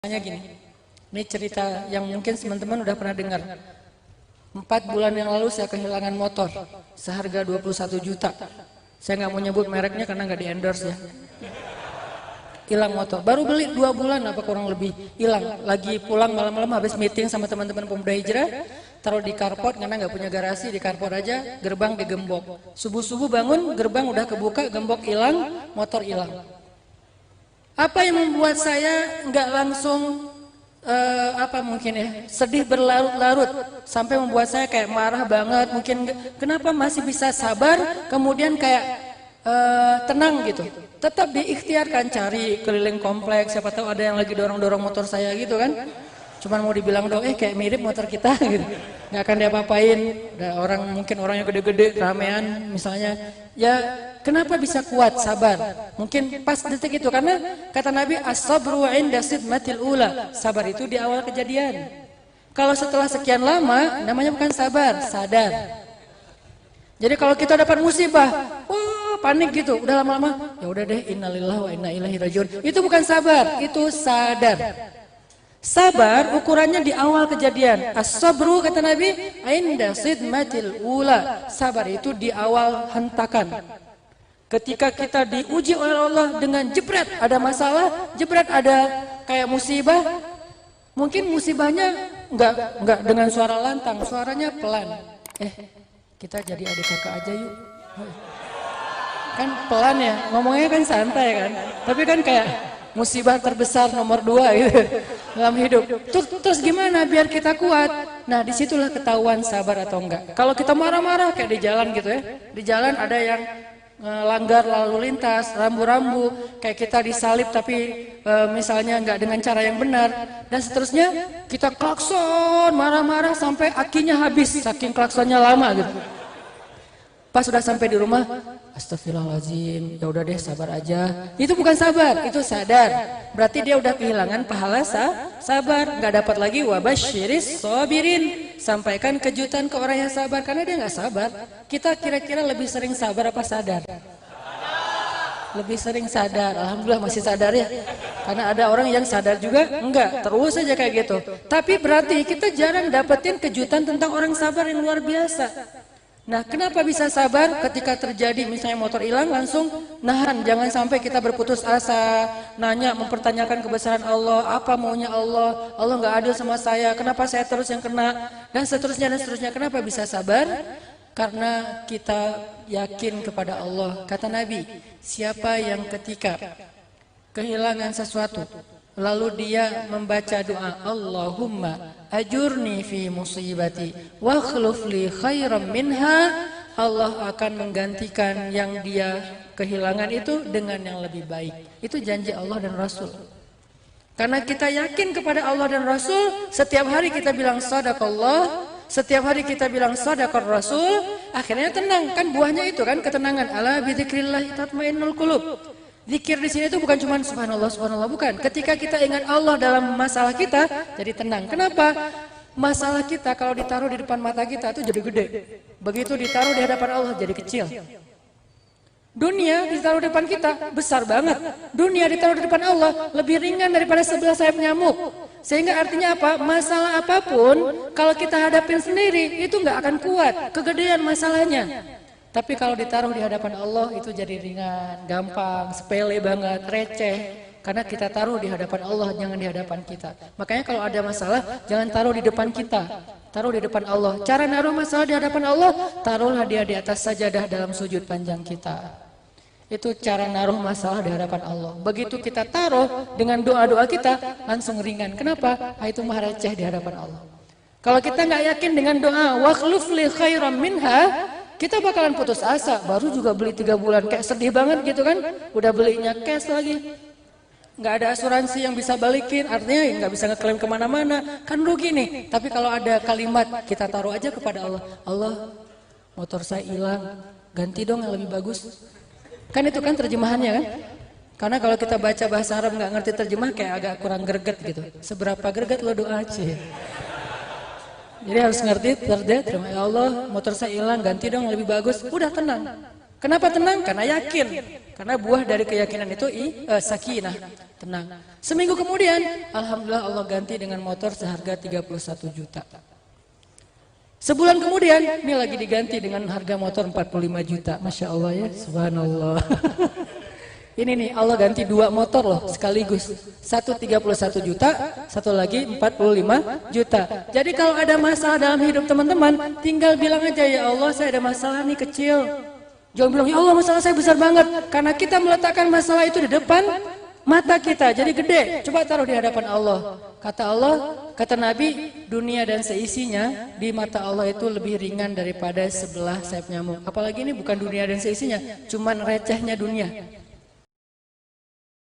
Misalnya gini, ini cerita yang mungkin teman-teman udah pernah dengar. 4 bulan yang lalu saya kehilangan motor seharga 21 juta. Saya nggak mau nyebut mereknya karena nggak di endorse ya. Hilang motor, baru beli 2 bulan apa kurang lebih hilang. Lagi pulang malam-malam habis meeting sama teman-teman pemuda hijrah, taruh di carport karena nggak punya garasi, di carport aja, gerbang digembok. Subuh-subuh bangun, gerbang udah kebuka, gembok hilang, motor hilang. Apa yang membuat saya nggak langsung mungkin ya sedih berlarut-larut sampai membuat saya kayak marah banget, mungkin kenapa masih bisa sabar, kemudian kayak tenang gitu, tetap diikhtiarkan cari keliling kompleks, siapa tahu ada yang lagi dorong-dorong motor saya gitu kan, cuman mau dibilang dong kayak mirip motor kita gitu, nggak akan diapa-apain. Ada orang mungkin orangnya gede-gede ramean misalnya, ya kenapa bisa kuat sabar? Mungkin pas detik itu karena kata Nabi as-sabru 'inda sidmatil ula, sabar itu di awal kejadian. Kalau setelah sekian lama namanya bukan sabar, sadar. Jadi kalau kita dapat musibah, wah panik gitu, udah lama-lama, ya udah deh, innalillahi wa inna ilaihi rajiun. Itu bukan sabar, itu sadar. Sabar ukurannya di awal kejadian. As-sabru kata Nabi, inda sidmatil ula. Sabar itu di awal hentakan. Ketika kita diuji oleh Allah dengan jebret ada masalah, jebret ada kayak musibah, mungkin musibahnya enggak dengan suara lantang, suaranya pelan. Kita jadi adik kakak aja yuk. Kan pelan ya, ngomongnya kan santai kan. Tapi kan kayak musibah terbesar nomor 2 gitu dalam hidup. Terus gimana biar kita kuat? Nah disitulah ketahuan sabar atau enggak. Kalau kita marah-marah kayak di jalan gitu ya. Di jalan ada yang langgar lalu lintas, rambu-rambu, kayak kita disalib tapi misalnya enggak dengan cara yang benar. Dan seterusnya kita klakson, marah-marah sampai akinya habis, saking klaksonnya lama gitu. Pas sudah sampai di rumah, astagfirullahaladzim, ya udah deh sabar aja. Itu bukan sabar, itu sadar. Berarti dia udah kehilangan pahala sabar, nggak dapat lagi wabasyiris sabirin. Sampaikan kejutan ke orang yang sabar karena dia nggak sabar. Kita kira-kira lebih sering sabar apa sadar? Lebih sering sadar. Alhamdulillah masih sadar ya. Karena ada orang yang sadar juga enggak, terus aja kayak gitu. Tapi berarti kita jarang dapetin kejutan tentang orang sabar yang luar biasa. Nah, kenapa bisa sabar ketika terjadi misalnya motor hilang langsung nahan, jangan sampai kita berputus asa, nanya, mempertanyakan kebesaran Allah, apa maunya Allah, Allah nggak adil sama saya, kenapa saya terus yang kena, dan seterusnya dan seterusnya. Kenapa bisa sabar? Karena kita yakin kepada Allah. Kata Nabi, siapa yang ketika kehilangan sesuatu lalu dia membaca doa Allahumma ajurni fi musibati wa akhluf li khairan minha, Allah akan menggantikan yang dia kehilangan itu dengan yang lebih baik. Itu janji Allah dan Rasul. Karena kita yakin kepada Allah dan Rasul, setiap hari kita bilang sadaqallah, setiap hari kita bilang sadaqar Rasul, akhirnya tenang. Kan buahnya itu kan ketenangan. Ala bidzikrillah tatmainnul qulub. Zikir di sini itu bukan cuma subhanallah, subhanallah, bukan. Ketika kita ingat Allah dalam masalah kita, jadi tenang. Kenapa? Masalah kita kalau ditaruh di depan mata kita itu jadi gede. Begitu ditaruh di hadapan Allah jadi kecil. Dunia ditaruh di depan kita besar banget. Dunia ditaruh di depan Allah lebih ringan daripada 11 sayap nyamuk. Sehingga artinya apa? Masalah apapun kalau kita hadapin sendiri itu nggak akan kuat. Kegedean masalahnya. Tapi kalau ditaruh di hadapan Allah itu jadi ringan, gampang, sepele banget, receh. Karena kita taruh di hadapan Allah, jangan di hadapan kita. Makanya kalau ada masalah, jangan taruh di depan kita. Taruh di depan Allah. Cara naruh masalah di hadapan Allah, taruhlah dia di atas sajadah dalam sujud panjang kita. Itu cara naruh masalah di hadapan Allah. Begitu kita taruh dengan doa-doa kita, langsung ringan. Kenapa? Itu mah receh di hadapan Allah. Kalau kita nggak yakin dengan doa, wakhluf li khairan minha, kita bakalan putus asa, baru juga beli 3 bulan, kayak sedih banget gitu kan, udah belinya cash lagi, nggak ada asuransi yang bisa balikin, artinya nggak bisa ngeklaim kemana-mana, kan rugi nih. Tapi kalau ada kalimat, kita taruh aja kepada Allah, Allah motor saya hilang, ganti dong yang lebih bagus. Kan itu kan terjemahannya kan, karena kalau kita baca bahasa Arab nggak ngerti terjemah kayak agak kurang greget gitu, seberapa greget lo doa aja. Jadi harus ngerti, terima ya Allah motor saya hilang, ganti dong yang lebih bagus, udah tenang. Kenapa tenang? Karena yakin. Karena buah dari keyakinan itu sakinah, tenang. Seminggu kemudian, alhamdulillah Allah ganti dengan motor seharga 31 juta. Sebulan kemudian, ini lagi diganti dengan harga motor 45 juta. Masya Allah ya, subhanallah. Ini nih, Allah ganti 2 motor loh sekaligus. Satu 31 juta, satu lagi 45 juta. Jadi kalau ada masalah dalam hidup teman-teman, tinggal bilang aja, ya Allah saya ada masalah nih kecil. Jangan bilang, ya Allah masalah saya besar banget. Karena kita meletakkan masalah itu di depan mata kita, jadi gede. Coba taruh di hadapan Allah. Kata Allah, kata Nabi, dunia dan seisinya di mata Allah itu lebih ringan daripada sebelah sayap nyamuk. Apalagi ini bukan dunia dan seisinya, cuman recehnya dunia.